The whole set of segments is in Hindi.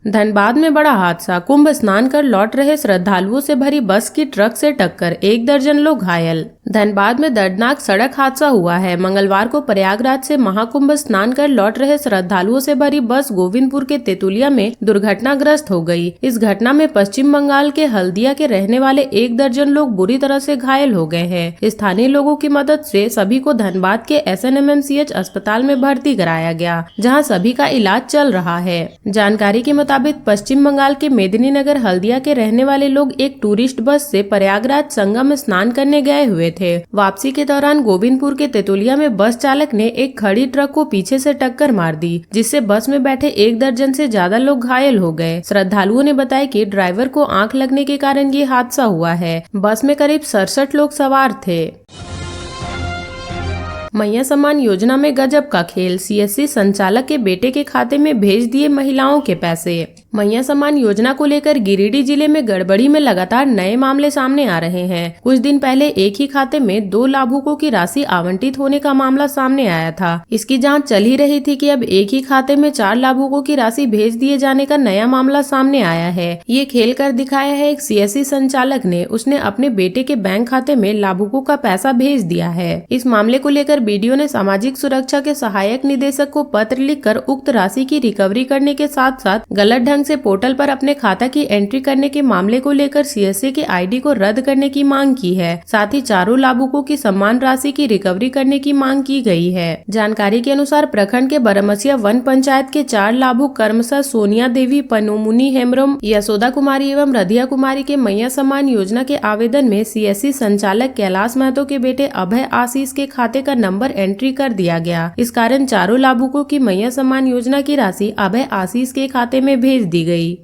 धनबाद में बड़ा हादसा, कुंभ स्नान कर लौट रहे श्रद्धालुओं से भरी बस की ट्रक से टक्कर, 1 दर्जन लोग घायल। धनबाद में दर्दनाक सड़क हादसा हुआ है। मंगलवार को प्रयागराज से महाकुंभ स्नान कर लौट रहे श्रद्धालुओं से भरी बस गोविंदपुर के तेतुलिया में दुर्घटनाग्रस्त हो गई। इस घटना में पश्चिम बंगाल के हल्दिया के रहने वाले 1 दर्जन लोग बुरी तरह से घायल हो गए हैं। स्थानीय लोगों की मदद से सभी को धनबाद के SNMMCH अस्पताल में भर्ती कराया गया, जहां सभी का इलाज चल रहा है। जानकारी के मुताबिक पश्चिम बंगाल के मेदिनीनगर हल्दिया के रहने वाले लोग एक टूरिस्ट बस से प्रयागराज संगम में स्नान करने गए हुए थे। वापसी के दौरान गोविंदपुर के तेतुलिया में बस चालक ने एक खड़ी ट्रक को पीछे से टक्कर मार दी, जिससे बस में बैठे 1 दर्जन से ज्यादा लोग घायल हो गए। श्रद्धालुओं ने बताया कि ड्राइवर को आंख लगने के कारण ये हादसा हुआ है। बस में करीब 67 लोग सवार थे। मैया सम्मान योजना में गजब का खेल, CSC संचालक के बेटे के खाते में भेज दिए महिलाओं के पैसे। मैया सम्मान योजना को लेकर गिरिडीह जिले में गड़बड़ी में लगातार नए मामले सामने आ रहे हैं। कुछ दिन पहले एक ही खाते में 2 लाभुकों की राशि आवंटित होने का मामला सामने आया था। इसकी जांच चल ही रही थी कि अब एक ही खाते में 4 लाभुकों की राशि भेज दिए जाने का नया मामला सामने आया है। ये खेल कर दिखाया है एक CSC संचालक ने। उसने अपने बेटे के बैंक खाते में लाभुकों का पैसा भेज दिया है। इस मामले को लेकर BDO ने सामाजिक सुरक्षा के सहायक निदेशक को पत्र लिखकर उक्त राशि की रिकवरी करने के साथ साथ गलत ढंग से पोर्टल पर अपने खाता की एंट्री करने के मामले को लेकर CSC के ID को रद्द करने की मांग की है। साथ ही चारों लाभुकों की सम्मान राशि की रिकवरी करने की मांग की गई है। जानकारी के अनुसार प्रखंड के बरमसिया वन पंचायत के 4 लाभुक क्रमशः सोनिया देवी, पनोमुनी हेम्ब्रम, यशोदा कुमारी एवं रधिया कुमारी के मैया सम्मान योजना के आवेदन में CSC संचालक कैलाश महतो के बेटे अभय आशीष के खाते का नंबर एंट्री कर दिया गया। इस कारण चारों लाभुकों की मैया सम्मान योजना की राशि अभय आशीष के खाते में भेज दी गई।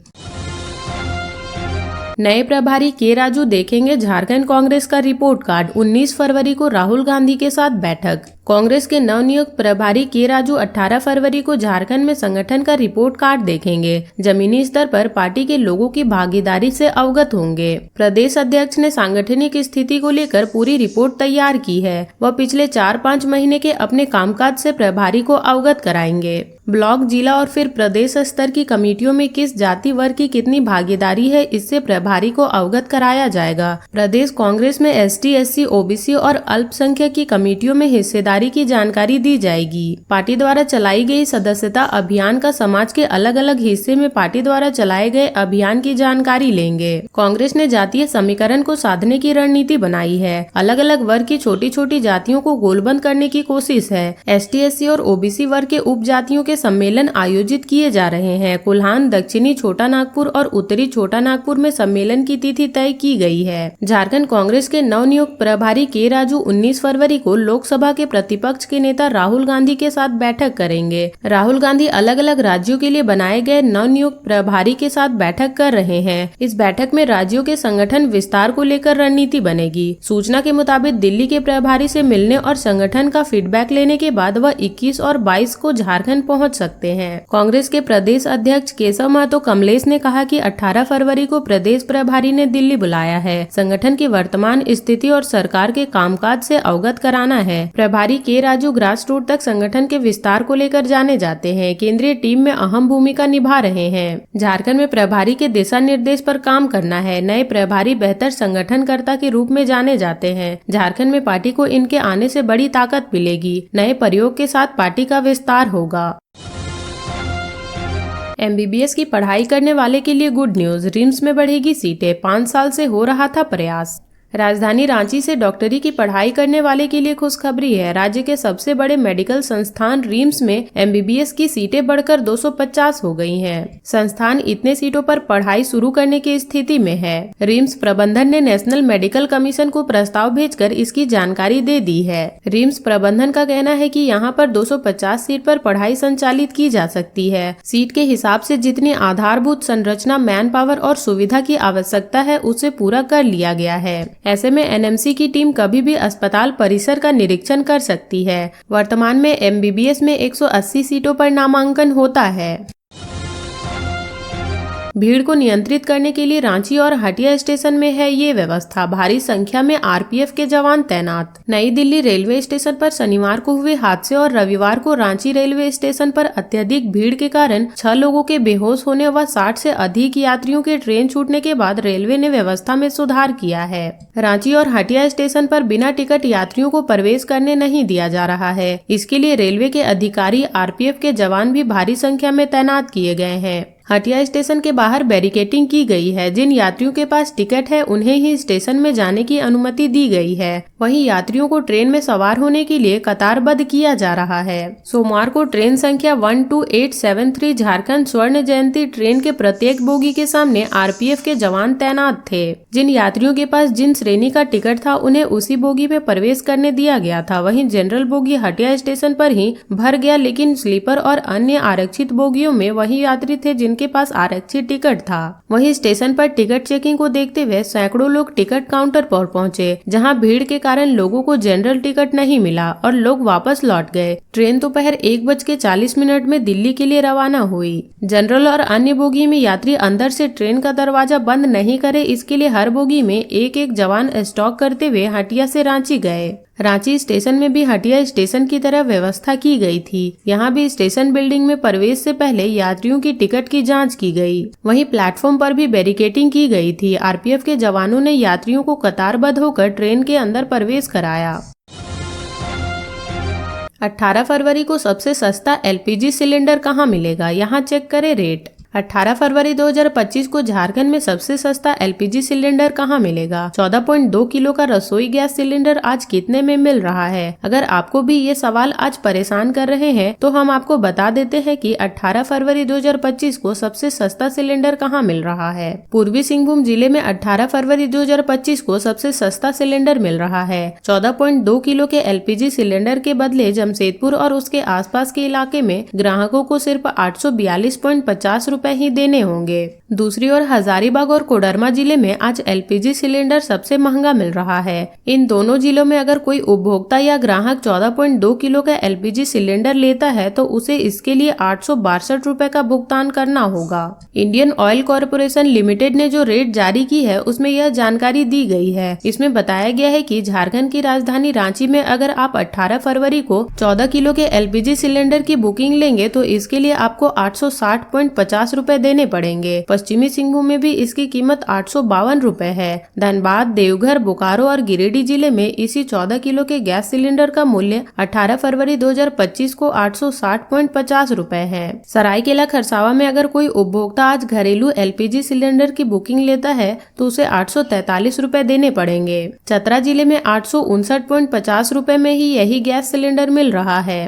नए प्रभारी के राजू देखेंगे झारखंड कांग्रेस का रिपोर्ट कार्ड, 19 फरवरी को राहुल गांधी के साथ बैठक। कांग्रेस के नवनियुक्त प्रभारी के राजू 18 फरवरी को झारखंड में संगठन का रिपोर्ट कार्ड देखेंगे। जमीनी स्तर पर पार्टी के लोगों की भागीदारी से अवगत होंगे। प्रदेश अध्यक्ष ने सांगठनिक स्थिति को लेकर पूरी रिपोर्ट तैयार की है। वह पिछले 4-5 महीने के अपने कामकाज से प्रभारी को अवगत कराएंगे। ब्लॉक, जिला और फिर प्रदेश स्तर की कमेटियों में किस जाति वर्ग की कितनी भागीदारी है, इससे प्रभारी को अवगत कराया जाएगा। प्रदेश कांग्रेस में ST, SC, OBC और अल्पसंख्यक की कमेटियों में हिस्सेदारी की जानकारी दी जाएगी। पार्टी द्वारा चलाई गई सदस्यता अभियान का समाज के अलग अलग हिस्से में पार्टी द्वारा चलाए गए अभियान की जानकारी लेंगे। कांग्रेस ने जातीय समीकरण को साधने की रणनीति बनाई है। अलग अलग वर्ग की छोटी छोटी जातियों को गोलबंद करने की कोशिश है। ST, SC और OBC वर्ग के उप जातियों के सम्मेलन आयोजित किए जा रहे हैं। कोल्हान, दक्षिणी छोटा नागपुर और उत्तरी छोटा नागपुर में सम्मेलन की तिथि तय की गई है। झारखंड कांग्रेस के नवनियुक्त प्रभारी के राजू 19 फरवरी को लोकसभा के प्रतिपक्ष के नेता राहुल गांधी के साथ बैठक करेंगे। राहुल गांधी अलग अलग राज्यों के लिए बनाए गए नवनियुक्त प्रभारी के साथ बैठक कर रहे हैं। इस बैठक में राज्यों के संगठन विस्तार को लेकर रणनीति बनेगी। सूचना के मुताबिक दिल्ली के प्रभारी से मिलने और संगठन का फीडबैक लेने के बाद वह 21 और 22 को झारखंड पहुंच सकते हैं। कांग्रेस के प्रदेश अध्यक्ष केशव महतो कमलेश ने कहा कि 18 फरवरी को प्रदेश प्रभारी ने दिल्ली बुलाया है। संगठन की वर्तमान स्थिति और सरकार के कामकाज से अवगत कराना है। प्रभारी के राजू ग्रास रूट तक संगठन के विस्तार को लेकर जाने जाते हैं। केंद्रीय टीम में अहम भूमिका निभा रहे हैं। झारखंड में प्रभारी के दिशा निर्देश पर काम करना है। नए प्रभारी बेहतर संगठनकर्ता के रूप में जाने जाते हैं। झारखंड में पार्टी को इनके आने से बड़ी ताकत मिलेगी। नए प्रयोग के साथ पार्टी का विस्तार होगा। MBBS की पढ़ाई करने वाले के लिए गुड न्यूज, रिम्स में बढ़ेगी सीटें, 5 साल से हो रहा था प्रयास। राजधानी रांची से डॉक्टरी की पढ़ाई करने वाले के लिए खुशखबरी है। राज्य के सबसे बड़े मेडिकल संस्थान रिम्स में MBBS की सीटें बढ़कर 250 हो गई हैं। संस्थान इतने सीटों पर पढ़ाई शुरू करने की स्थिति में है। रिम्स प्रबंधन ने नेशनल मेडिकल कमीशन को प्रस्ताव भेजकर इसकी जानकारी दे दी है। रिम्स प्रबंधन का कहना है कि यहाँ पर 250 सीट पर पढ़ाई संचालित की जा सकती है। सीट के हिसाब से जितनी आधारभूत संरचना, मैन पावर और सुविधा की आवश्यकता है उसे पूरा कर लिया गया है। ऐसे में NMC की टीम कभी भी अस्पताल परिसर का निरीक्षण कर सकती है। वर्तमान में MBBS में 180 सीटों पर नामांकन होता है। भीड़ को नियंत्रित करने के लिए रांची और हटिया स्टेशन में है ये व्यवस्था। भारी संख्या में आरपीएफ के जवान तैनात। नई दिल्ली रेलवे स्टेशन पर शनिवार को हुए हादसे और रविवार को रांची रेलवे स्टेशन पर अत्यधिक भीड़ के कारण 6 लोगों के बेहोश होने व 60 से अधिक यात्रियों के ट्रेन छूटने के बाद रेलवे ने व्यवस्था में सुधार किया है। रांची और हटिया स्टेशन पर बिना टिकट यात्रियों को प्रवेश करने नहीं दिया जा रहा है। इसके लिए रेलवे के अधिकारी, आरपीएफ के जवान भी भारी संख्या में तैनात किए गए हैं। हटिया स्टेशन के बाहर बैरिकेडिंग की गई है। जिन यात्रियों के पास टिकट है उन्हें ही स्टेशन में जाने की अनुमति दी गई है। वहीं यात्रियों को ट्रेन में सवार होने के लिए कतारबद्ध किया जा रहा है। सोमवार को ट्रेन संख्या 12873 झारखंड स्वर्ण जयंती ट्रेन के प्रत्येक बोगी के सामने आरपीएफ के जवान तैनात थे। जिन यात्रियों के पास जिन श्रेणी का टिकट था उन्हें उसी बोगी में प्रवेश करने दिया गया था। वहीं जनरल बोगी हटिया स्टेशन पर ही भर गया, लेकिन स्लीपर और अन्य आरक्षित बोगियों में वही यात्री थे जिनके पास आरक्षित टिकट था। वहीं स्टेशन पर टिकट चेकिंग को देखते हुए सैकड़ों लोग टिकट काउंटर पर पहुंचे, जहां भीड़ के कारण लोगों को जनरल टिकट नहीं मिला और लोग वापस लौट गए। ट्रेन दोपहर 1:40 में दिल्ली के लिए रवाना हुई। जनरल और अन्य बोगी में यात्री अंदर से ट्रेन का दरवाजा बंद नहीं करे, इसके लिए हर बोगी में एक जवान स्टॉक करते हुए हटिया से रांची गए। रांची स्टेशन में भी हटिया स्टेशन की तरह व्यवस्था की गई थी। यहाँ भी स्टेशन बिल्डिंग में प्रवेश से पहले यात्रियों की टिकट की जांच की गई। वहीं प्लेटफॉर्म पर भी बैरिकेडिंग की गई थी। आरपीएफ के जवानों ने यात्रियों को कतारबद्ध होकर ट्रेन के अंदर प्रवेश कराया। 18 फरवरी को सबसे सस्ता एलपीजी सिलेंडर कहां मिलेगा, यहां चेक करें रेट। 18 फरवरी 2025 को झारखंड में सबसे सस्ता एलपीजी सिलेंडर कहां मिलेगा। 14.2 किलो का रसोई गैस सिलेंडर आज कितने में मिल रहा है। अगर आपको भी ये सवाल आज परेशान कर रहे हैं तो हम आपको बता देते हैं कि 18 फरवरी 2025 को सबसे सस्ता सिलेंडर कहां मिल रहा है। पूर्वी सिंहभूम जिले में 18 फरवरी 2025 को सबसे सस्ता सिलेंडर मिल रहा है। 14.2 किलो के एलपीजी सिलेंडर के बदले जमशेदपुर और उसके आसपास के इलाके में ग्राहकों को सिर्फ 842.50 रुपए ही देने होंगे। दूसरी ओर हजारीबाग और कोडरमा जिले में आज एलपीजी सिलेंडर सबसे महंगा मिल रहा है। इन दोनों जिलों में अगर कोई उपभोक्ता या ग्राहक 14.2 किलो का एलपीजी सिलेंडर लेता है तो उसे इसके लिए 862 रुपए का भुगतान करना होगा। इंडियन ऑयल कॉरपोरेशन लिमिटेड ने जो रेट जारी की है उसमें यह जानकारी दी गई है। इसमें बताया गया है कि झारखंड की राजधानी रांची में अगर आप 18 फरवरी को 14 किलो के एलपीजी सिलेंडर की बुकिंग लेंगे तो इसके लिए आपको 860.50 रुपए देने पड़ेंगे। पश्चिमी सिंहभूम में भी इसकी कीमत 852 रुपए है। धनबाद, देवघर, बोकारो और गिरिडीह जिले में इसी 14 किलो के गैस सिलेंडर का मूल्य 18 फरवरी 2025 को 860.50 रुपए है। सरायकेला खरसावा में अगर कोई उपभोक्ता आज घरेलू एलपीजी सिलेंडर की बुकिंग लेता है तो उसे 843 रुपए देने पड़ेंगे। चतरा जिले में 859.50 रुपए में ही यही गैस सिलेंडर मिल रहा है।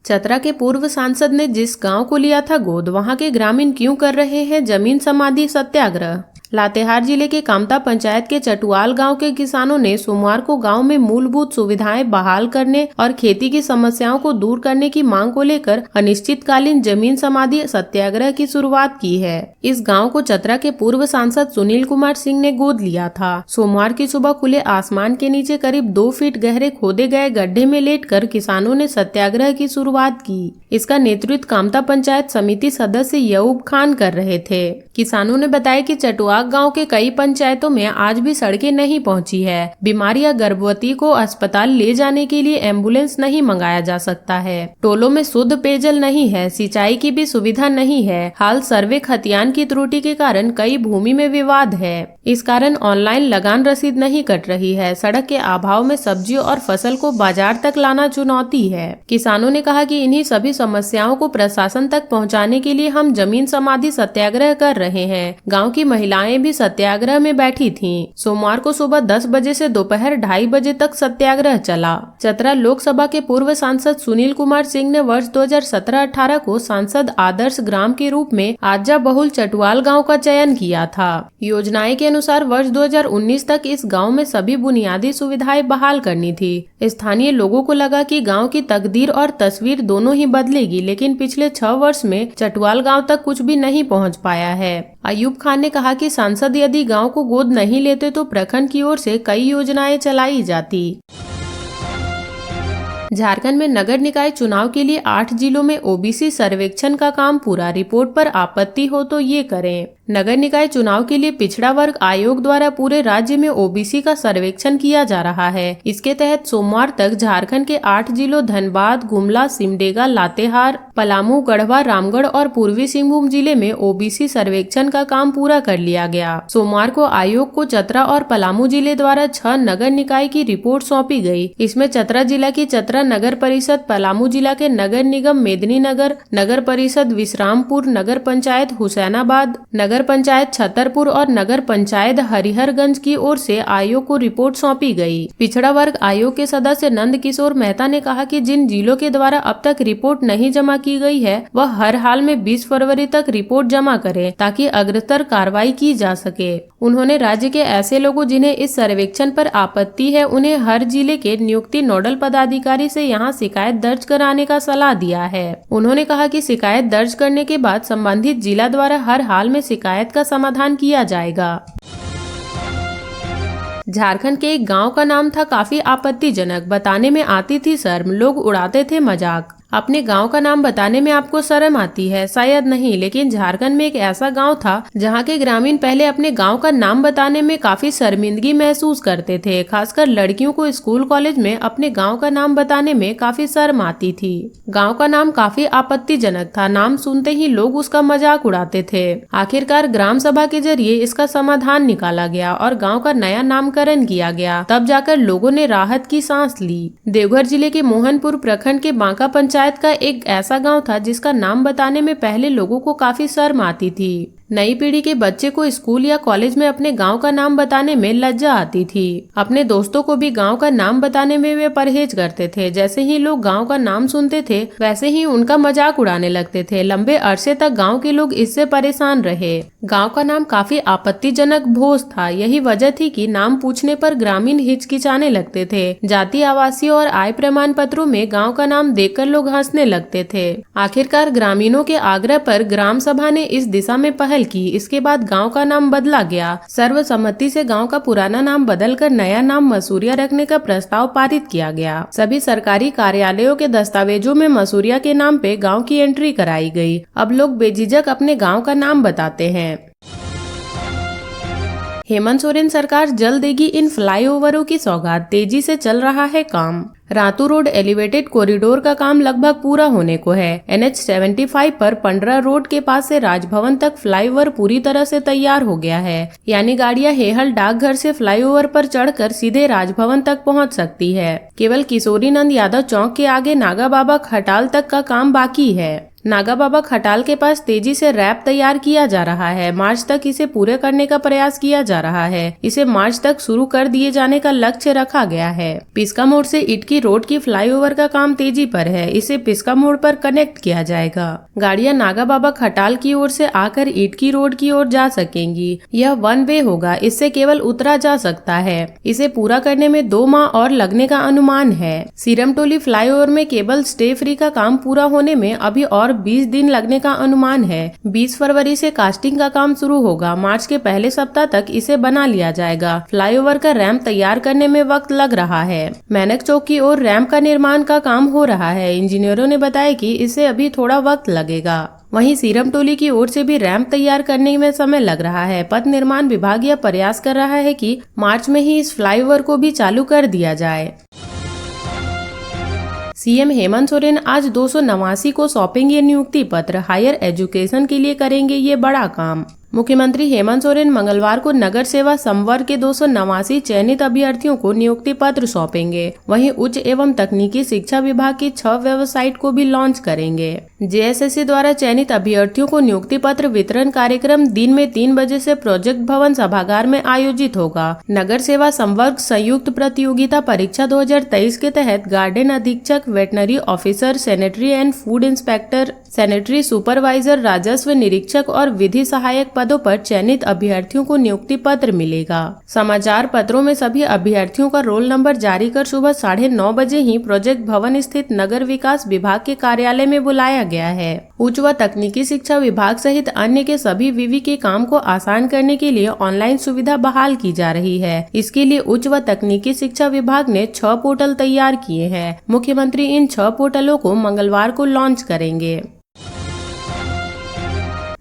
चतरा के पूर्व सांसद ने जिस गांव को लिया था गोद, वहां के ग्रामीण क्यों कर रहे हैं जमीन समाधि सत्याग्रह। लातेहार जिले के कामता पंचायत के चटुआल गांव के किसानों ने सोमवार को गांव में मूलभूत सुविधाएं बहाल करने और खेती की समस्याओं को दूर करने की मांग को लेकर अनिश्चितकालीन जमीन समाधि सत्याग्रह की शुरुआत की है। इस गांव को चतरा के पूर्व सांसद सुनील कुमार सिंह ने गोद लिया था। सोमवार की सुबह खुले आसमान के नीचे करीब 2 फीट गहरे खोदे गए गड्ढे में लेटकर किसानों ने सत्याग्रह की शुरुआत की। इसका नेतृत्व कामता पंचायत समिति सदस्य यऊब खान कर रहे थे। किसानों ने बताया कि चटुआल गांव के कई पंचायतों में आज भी सड़कें नहीं पहुंची है। बीमारी या गर्भवती को अस्पताल ले जाने के लिए एम्बुलेंस नहीं मंगाया जा सकता है। टोलों में शुद्ध पेयजल नहीं है, सिंचाई की भी सुविधा नहीं है। हाल सर्वे खतियान की त्रुटि के कारण कई भूमि में विवाद है। इस कारण ऑनलाइन लगान रसीद नहीं कट रही है। सड़क के अभाव में सब्जियों और फसल को बाजार तक लाना चुनौती है। किसानों ने कहा कि इन्हीं सभी समस्याओं को प्रशासन तक पहुंचाने के लिए हम जमीन समाधि सत्याग्रह कर रहे हैं। गांव की महिलाएं भी सत्याग्रह में बैठी थीं। सोमवार को सुबह 10 बजे से दोपहर 2:30 बजे तक सत्याग्रह चला। चतरा लोकसभा के पूर्व सांसद सुनील कुमार सिंह ने वर्ष 2017-18 को सांसद आदर्श ग्राम के रूप में आजा बहुल चटुआल गांव का चयन किया था। योजनाएं के अनुसार वर्ष 2019 तक इस गांव में सभी बुनियादी सुविधाएं बहाल करनी थी। स्थानीय लोगों को लगा कि गांव की तकदीर और तस्वीर दोनों ही बदलेगी, लेकिन पिछले 6 वर्ष में चटुआल गांव तक कुछ भी नहीं पहुंच पाया है। अयूब खान ने कहा कि सांसद यदि गांव को गोद नहीं लेते तो प्रखंड की ओर से कई योजनाएं चलाई जाती। झारखंड में नगर निकाय चुनाव के लिए 8 जिलों में ओबीसी सर्वेक्षण का काम पूरा। रिपोर्ट पर आपत्ति हो तो ये करें। नगर निकाय चुनाव के लिए पिछड़ा वर्ग आयोग द्वारा पूरे राज्य में ओबीसी का सर्वेक्षण किया जा रहा है। इसके तहत सोमवार तक झारखंड के 8 जिलों धनबाद, गुमला, सिमडेगा, लातेहार, पलामू, गढ़वा, रामगढ़ और पूर्वी सिंहभूम जिले में ओबीसी सर्वेक्षण का काम पूरा कर लिया गया। सोमवार को आयोग को चतरा और पलामू जिले द्वारा 6 नगर निकाय की रिपोर्ट सौंपी गई। इसमें चतरा जिला की चतरा नगर परिषद, पलामू जिला के नगर निगम मेदिनीनगर, नगर परिषद विश्रामपुर, नगर पंचायत हुसैनाबाद, नगर पंचायत छतरपुर और नगर पंचायत हरिहरगंज की ओर से आयोग को रिपोर्ट सौंपी गई। पिछड़ा वर्ग आयोग के सदस्य नंद किशोर मेहता ने कहा कि जिन जिलों के द्वारा अब तक रिपोर्ट नहीं जमा की गई है वह हर हाल में 20 फरवरी तक रिपोर्ट जमा करें ताकि अग्रतर कार्रवाई की जा सके। उन्होंने राज्य के ऐसे लोगों जिन्हें इस सर्वेक्षण पर आपत्ति है उन्हें हर जिले के नियुक्ति नोडल पदाधिकारी से यहां शिकायत दर्ज कराने का सलाह दिया है। उन्होंने कहा कि शिकायत दर्ज करने के बाद संबंधित जिला द्वारा हर हाल में शिकायत का समाधान किया जाएगा। झारखंड के एक गांव का नाम था काफी आपत्तिजनक, बताने में आती थी शर्म, लोग उड़ाते थे मजाक। अपने गांव का नाम बताने में आपको शर्म आती है? शायद नहीं, लेकिन झारखंड में एक ऐसा गांव था जहां के ग्रामीण पहले अपने गांव का नाम बताने में काफी शर्मिंदगी महसूस करते थे। खासकर लड़कियों को स्कूल कॉलेज में अपने गांव का नाम बताने में काफी शर्म आती थी। गांव का नाम काफी आपत्तिजनक था, नाम सुनते ही लोग उसका मजाक उड़ाते थे। आखिरकार ग्राम सभा के जरिए इसका समाधान निकाला गया और गाँव का नया नामकरण किया गया। तब जाकर लोगों ने राहत की सांस ली। देवघर जिले के मोहनपुर प्रखंड के बांका पंचायत का एक ऐसा गांव था जिसका नाम बताने में पहले लोगों को काफी शर्म आती थी। नई पीढ़ी के बच्चे को स्कूल या कॉलेज में अपने गांव का नाम बताने में लज्जा आती थी। अपने दोस्तों को भी गांव का नाम बताने में वे परहेज करते थे। जैसे ही लोग गांव का नाम सुनते थे वैसे ही उनका मजाक उड़ाने लगते थे। लंबे अरसे तक गांव के लोग इससे परेशान रहे। गांव का नाम काफी आपत्तिजनक भोज था। यही वजह थी कि नाम पूछने पर ग्रामीण हिचकिचाने लगते थे। जाति, आवासीय और आय प्रमाण पत्रों में गाँव का नाम देखकर लोग हंसने लगते थे। आखिरकार ग्रामीणों के आग्रह पर ग्राम सभा ने इस दिशा में पहल की। इसके बाद गांव का नाम बदला गया। सर्वसम्मति से गांव का पुराना नाम बदलकर नया नाम मसूरिया रखने का प्रस्ताव पारित किया गया। सभी सरकारी कार्यालयों के दस्तावेजों में मसूरिया के नाम पे गांव की एंट्री कराई गई। अब लोग बेझिझक अपने गांव का नाम बताते हैं। हेमंत सोरेन सरकार जल्द देगी इन फ्लाईओवरों की सौगात, तेजी से चल रहा है काम। रातू रोड एलिवेटेड कॉरिडोर का काम लगभग पूरा होने को है। NH 75 पर पंडरा रोड के पास से राजभवन तक फ्लाईओवर पूरी तरह से तैयार हो गया है। यानी गाड़ियां हेहल डाकघर से फ्लाईओवर पर चढ़कर सीधे राजभवन तक पहुंच सकती है। केवल किशोरी नंद यादव चौक के आगे नागा बाबा खटाल तक का काम बाकी है। नागा बाबा खटाल के पास तेजी से रैप तैयार किया जा रहा है। मार्च तक इसे पूरे करने का प्रयास किया जा रहा है। इसे मार्च तक शुरू कर दिए जाने का लक्ष्य रखा गया है। पिस्का मोड़ से इटकी रोड की फ्लाईओवर का काम तेजी पर है। इसे पिस्का मोड़ पर कनेक्ट किया जाएगा। गाड़ियां नागा बाबा खटाल की ओर से आकर इटकी रोड की ओर जा सकेंगी। यह 1 वे होगा, इससे केवल उतरा जा सकता है। इसे पूरा करने में 2 माह और लगने का अनुमान है। सीरमटोली फ्लाईओवर में केबल स्टे फ्री का काम पूरा होने में अभी और 20 दिन लगने का अनुमान है। 20 फरवरी से कास्टिंग का काम शुरू होगा। मार्च के पहले सप्ताह तक इसे बना लिया जाएगा। फ्लाईओवर का रैंप तैयार करने में वक्त लग रहा है। मैनक चौक की ओर रैंप का निर्माण का काम हो रहा है। इंजीनियरों ने बताया कि इसे अभी थोड़ा वक्त लगेगा। वहीं सीरमटोली की ओर से भी रैंप तैयार करने में समय लग रहा है। पथ निर्माण विभाग यह प्रयास कर रहा है कि मार्च में ही इस फ्लाईओवर को भी चालू कर दिया जाए। सीएम हेमंत सोरेन आज 289 को सौंपेंगे नियुक्ति पत्र। हायर एजुकेशन के लिए करेंगे ये बड़ा काम। मुख्यमंत्री हेमंत सोरेन मंगलवार को नगर सेवा संवर्ग के 289 चयनित अभ्यर्थियों को नियुक्ति पत्र सौंपेंगे। वहीं उच्च एवं तकनीकी शिक्षा विभाग की 6 वेबसाइट को भी लॉन्च करेंगे। जेएसएससी द्वारा चयनित अभ्यर्थियों को नियुक्ति पत्र वितरण कार्यक्रम दिन में 3 बजे से प्रोजेक्ट भवन सभागार में आयोजित होगा। नगर सेवा संवर्ग संयुक्त प्रतियोगिता परीक्षा 2023 के तहत गार्डन अधीक्षक, veterinary officer, sanitary and food inspector, sanitary supervisor, राजस्व निरीक्षक और विधि सहायक पदों पर चयनित अभ्यर्थियों को नियुक्ति पत्र मिलेगा। समाचार पत्रों में सभी अभ्यर्थियों का रोल नंबर जारी कर सुबह 9:30 बजे ही प्रोजेक्ट भवन स्थित नगर विकास विभाग के कार्यालय में बुलाया गया है। उच्च व तकनीकी शिक्षा विभाग सहित अन्य के सभी विवि के काम को आसान करने के लिए ऑनलाइन सुविधा बहाल की जा रही है। इसके लिए उच्च व तकनीकी शिक्षा विभाग ने 6 पोर्टल तैयार किए हैं। मुख्यमंत्री इन 6 पोर्टलों को मंगलवार को लॉन्च करेंगे।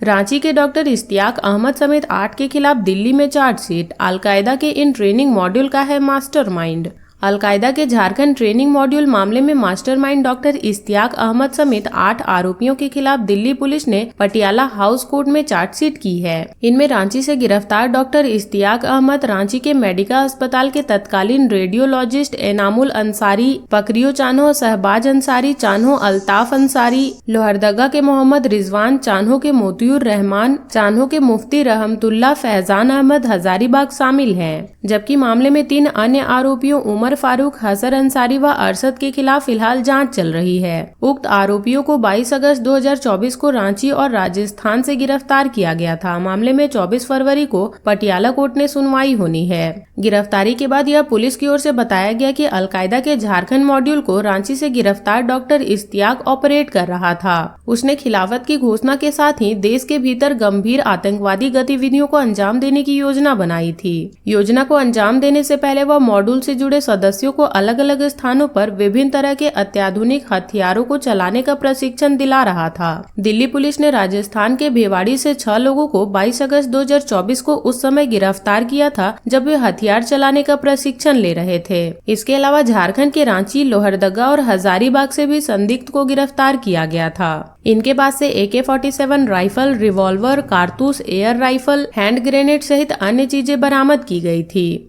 रांची के डॉक्टर इश्तियाक अहमद समेत 8 के खिलाफ दिल्ली में चार्जशीट। अलकायदा के इन ट्रेनिंग मॉड्यूल का है मास्टरमाइंड। अलकायदा के झारखंड ट्रेनिंग मॉड्यूल मामले में मास्टरमाइंड डॉक्टर इश्तियाक अहमद समेत 8 आरोपियों के खिलाफ दिल्ली पुलिस ने पटियाला हाउस कोर्ट में चार्जशीट की है। इनमें रांची से गिरफ्तार डॉक्टर इश्तियाक अहमद, रांची के मेडिका अस्पताल के तत्कालीन रेडियोलॉजिस्ट एनामुल अंसारी, पकरियो चान्हो शहबाज अंसारी, चान्हो अल्ताफ अंसारी, लोहरदगा के मोहम्मद रिजवान, चान्हो के मोतियुर रहमान, चान्हो के मुफ्ती रहमतुल्लाह, फैजान अहमद, हजारीबाग शामिल हैं। जबकि मामले में 3 अन्य आरोपियों उमर फारूक, हसन अंसारी व अरशद के खिलाफ फिलहाल जांच चल रही है। उक्त आरोपियों को 22 अगस्त 2024 को रांची और राजस्थान से गिरफ्तार किया गया था। मामले में 24 फरवरी को पटियाला कोर्ट ने सुनवाई होनी है। गिरफ्तारी के बाद यह पुलिस की ओर से बताया गया कि अलकायदा के झारखंड मॉड्यूल को रांची से गिरफ्तार डॉक्टर इश्तियाक ऑपरेट कर रहा था। उसने खिलाफत की घोषणा के साथ ही देश के भीतर गंभीर आतंकवादी गतिविधियों को अंजाम देने की योजना बनाई थी। योजना को अंजाम देने से पहले वह मॉड्यूल से जुड़े सदस्यों को अलग अलग स्थानों पर विभिन्न तरह के अत्याधुनिक हथियारों को चलाने का प्रशिक्षण दिला रहा था। दिल्ली पुलिस ने राजस्थान के भिवाड़ी से 6 लोगों को 22 अगस्त 2024 को उस समय गिरफ्तार किया था जब वे हथियार चलाने का प्रशिक्षण ले रहे थे। इसके अलावा झारखंड के रांची, लोहरदगा और हजारीबाग से भी संदिग्ध को गिरफ्तार किया गया था। इनके पास से AK-47 राइफल, रिवॉल्वर, कारतूस, एयर राइफल, हैंड ग्रेनेड सहित अन्य चीजें बरामद की गई थी।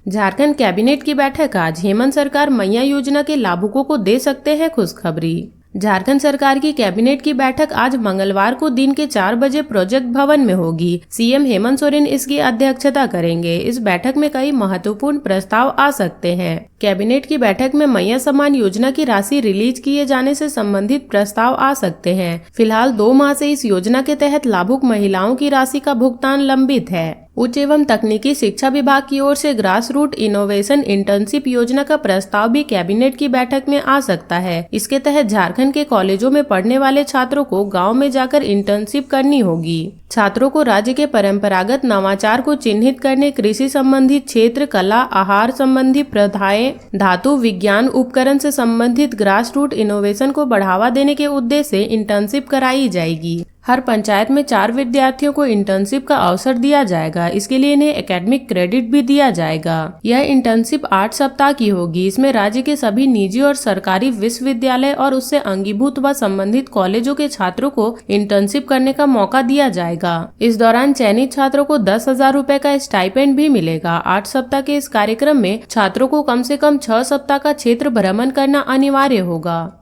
झारखंड कैबिनेट की बैठक आज। हेमंत सरकार मैया योजना के लाभुकों को दे सकते हैं खुशखबरी। झारखंड सरकार की कैबिनेट की बैठक आज मंगलवार को दिन के 4 बजे प्रोजेक्ट भवन में होगी। सीएम हेमंत सोरेन इसकी अध्यक्षता करेंगे। इस बैठक में कई महत्वपूर्ण प्रस्ताव आ सकते हैं। कैबिनेट की बैठक में मैया सम्मान योजना की राशि रिलीज किए जाने से संबंधित प्रस्ताव आ सकते हैं। फिलहाल 2 माह से इस योजना के तहत लाभुक महिलाओं की राशि का भुगतान लंबित है। उच्च एवं तकनीकी शिक्षा विभाग की ओर से ग्रास रूट इनोवेशन इंटर्नशिप योजना का प्रस्ताव भी कैबिनेट की बैठक में आ सकता है। इसके तहत झारखंड के कॉलेजों में पढ़ने वाले छात्रों को गांव में जाकर इंटर्नशिप करनी होगी। छात्रों को राज्य के परंपरागत नवाचार को चिन्हित करने, कृषि संबंधित क्षेत्र, कला, आहार संबंधी प्रथाएं, धातु विज्ञान उपकरण से संबंधित ग्रास रूट इनोवेशन को बढ़ावा देने के उद्देश्य से इंटर्नशिप कराई जाएगी। हर पंचायत में 4 विद्यार्थियों को इंटर्नशिप का अवसर दिया जाएगा। इसके लिए इन्हें एकेडमिक क्रेडिट भी दिया जाएगा। यह इंटर्नशिप 8 सप्ताह की होगी। इसमें राज्य के सभी निजी और सरकारी विश्वविद्यालय और उससे अंगीभूत व संबंधित कॉलेजों के छात्रों को इंटर्नशिप करने का मौका दिया जाएगा। इस दौरान चयनित छात्रों को 10,000 रुपए का स्टाइपेंड भी मिलेगा। 8 सप्ताह के इस कार्यक्रम में छात्रों को कम से कम 6 सप्ताह का क्षेत्र भ्रमण करना अनिवार्य होगा।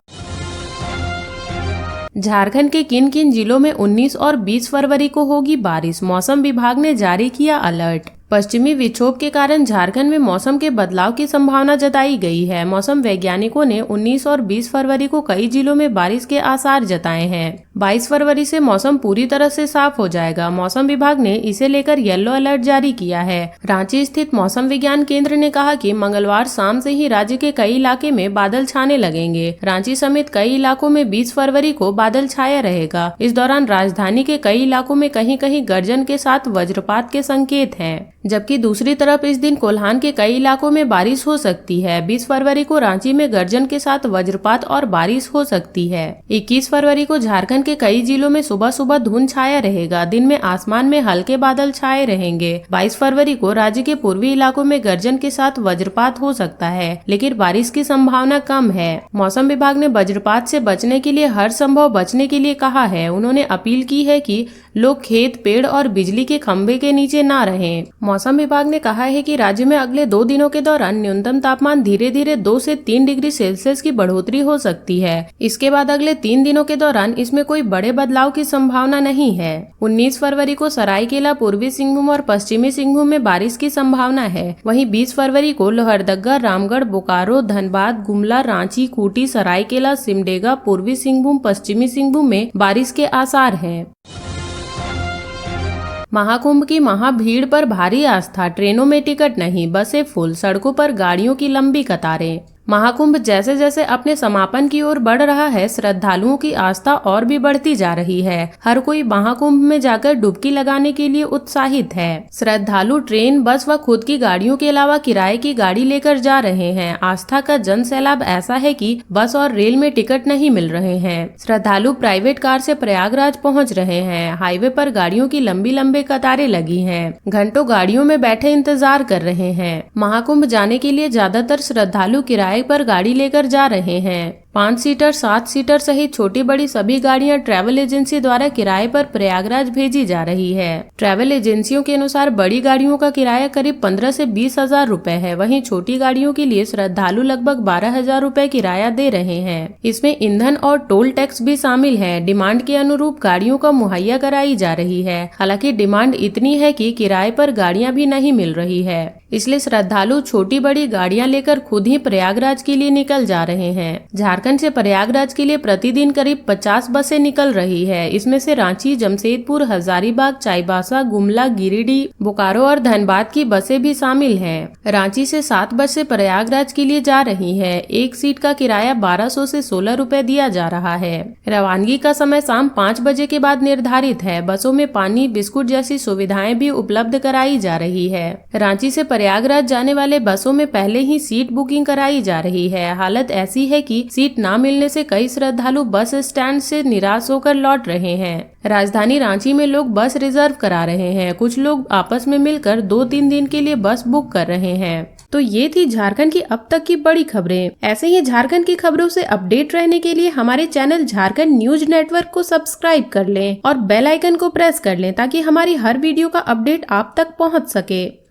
झारखंड के किन किन जिलों में 19 और 20 फरवरी को होगी बारिश। मौसम विभाग ने जारी किया अलर्ट। पश्चिमी विक्षोभ के कारण झारखंड में मौसम के बदलाव की संभावना जताई गई है। मौसम वैज्ञानिकों ने 19 और 20 फरवरी को कई जिलों में बारिश के आसार जताए हैं। 22 फरवरी से मौसम पूरी तरह से साफ हो जाएगा। मौसम विभाग ने इसे लेकर येलो अलर्ट जारी किया है। रांची स्थित मौसम विज्ञान केंद्र ने कहा कि मंगलवार शाम से ही राज्य के कई इलाके में बादल छाने लगेंगे। रांची समेत कई इलाकों में 20 फरवरी को बादल छाया रहेगा। इस दौरान राजधानी के कई इलाकों में कहीं कहीं गर्जन के साथ वज्रपात के संकेत हैं। जबकि दूसरी तरफ इस दिन कोल्हान के कई इलाकों में बारिश हो सकती है। 20 फरवरी को रांची में गर्जन के साथ वज्रपात और बारिश हो सकती है। 21 फरवरी को झारखंड के कई जिलों में सुबह सुबह धुंध छाया रहेगा। दिन में आसमान में हल्के बादल छाए रहेंगे। 22 फरवरी को राज्य के पूर्वी इलाकों में गर्जन के साथ वज्रपात हो सकता है, लेकिन बारिश की संभावना कम है। मौसम विभाग ने वज्रपात से बचने के लिए हर संभव बचने के लिए कहा है। उन्होंने अपील की है कि लोग खेत, पेड़ और बिजली के खंभे के नीचे न रहें। मौसम विभाग ने कहा है कि राज्य में अगले 2 दिनों के दौरान न्यूनतम तापमान धीरे धीरे 2 से 3 डिग्री सेल्सियस की बढ़ोतरी हो सकती है। इसके बाद अगले 3 दिनों के दौरान इसमें कोई बड़े बदलाव की संभावना नहीं है। 19 फरवरी को सरायकेला, पूर्वी सिंहभूम और पश्चिमी सिंहभूम में बारिश की संभावना है। वहीं 20 फरवरी को लोहरदगा, रामगढ़, बोकारो, धनबाद, गुमला, रांची, खूंटी, सरायकेला, सिमडेगा, पूर्वी सिंहभूम, पश्चिमी सिंहभूम में बारिश के आसार हैं। महाकुंभ की महाभीड़ पर भारी आस्था। ट्रेनों में टिकट नहीं, बसें फुल, सड़कों पर गाड़ियों की लंबी कतारें। महाकुंभ जैसे जैसे अपने समापन की ओर बढ़ रहा है, श्रद्धालुओं की आस्था और भी बढ़ती जा रही है। हर कोई महाकुंभ में जाकर डुबकी लगाने के लिए उत्साहित है। श्रद्धालु ट्रेन, बस व खुद की गाड़ियों के अलावा किराए की गाड़ी लेकर जा रहे हैं। आस्था का जन सैलाब ऐसा है कि बस और रेल में टिकट नहीं मिल रहे हैं। श्रद्धालु प्राइवेट कार से प्रयागराज पहुंच रहे हैं। हाईवे पर गाड़ियों की लंबी लंबी कतारें लगी हैं। घंटों गाड़ियों में बैठे इंतजार कर रहे हैं। महाकुंभ जाने के लिए ज्यादातर श्रद्धालु किराए पर गाड़ी लेकर जा रहे हैं। 5 सीटर, 7 सीटर सहित छोटी बड़ी सभी गाड़ियां ट्रैवल एजेंसी द्वारा किराए पर प्रयागराज भेजी जा रही है। ट्रैवल एजेंसियों के अनुसार बड़ी गाड़ियों का किराया करीब 15 से 20 हजार रूपए है। वहीं छोटी गाड़ियों के लिए श्रद्धालु लगभग 12 हजार रूपए किराया दे रहे हैं। इसमें ईंधन और टोल टैक्स भी शामिल है। डिमांड के अनुरूप गाड़ियों का मुहैया कराई जा रही है। हालांकि डिमांड इतनी है कि किराए पर गाड़ियां भी नहीं मिल रही है, इसलिए श्रद्धालु छोटी बड़ी गाड़ियां लेकर खुद ही प्रयागराज के लिए निकल जा रहे हैं। झारखंड से प्रयागराज के लिए प्रतिदिन करीब 50 बसें निकल रही है। इसमें से रांची, जमशेदपुर, हजारीबाग, चाईबासा, गुमला, गिरिडीह, बोकारो और धनबाद की बसें भी शामिल हैं। रांची से 7 बसें प्रयागराज के लिए जा रही है। एक सीट का किराया 1200 से 16 रूपए दिया जा रहा है। रवानगी का समय शाम 5 बजे के बाद निर्धारित है। बसों में पानी, बिस्कुट जैसी सुविधाएं भी उपलब्ध कराई जा रही है। रांची से प्रयागराज जाने वाले बसों में पहले ही सीट बुकिंग कराई जा रही है। हालत ऐसी है कि सीट न मिलने से कई श्रद्धालु बस स्टैंड से निराश होकर लौट रहे हैं। राजधानी रांची में लोग बस रिजर्व करा रहे हैं। कुछ लोग आपस में मिलकर 2-3 दिन के लिए बस बुक कर रहे हैं। तो ये थी झारखंड की अब तक की बड़ी खबरें। ऐसे ही झारखंड की खबरों से अपडेट रहने के लिए हमारे चैनल झारखंड न्यूज नेटवर्क को सब्सक्राइब कर लें और बेल आइकन को प्रेस कर लें ताकि हमारी हर वीडियो का अपडेट आप तक पहुंच सके।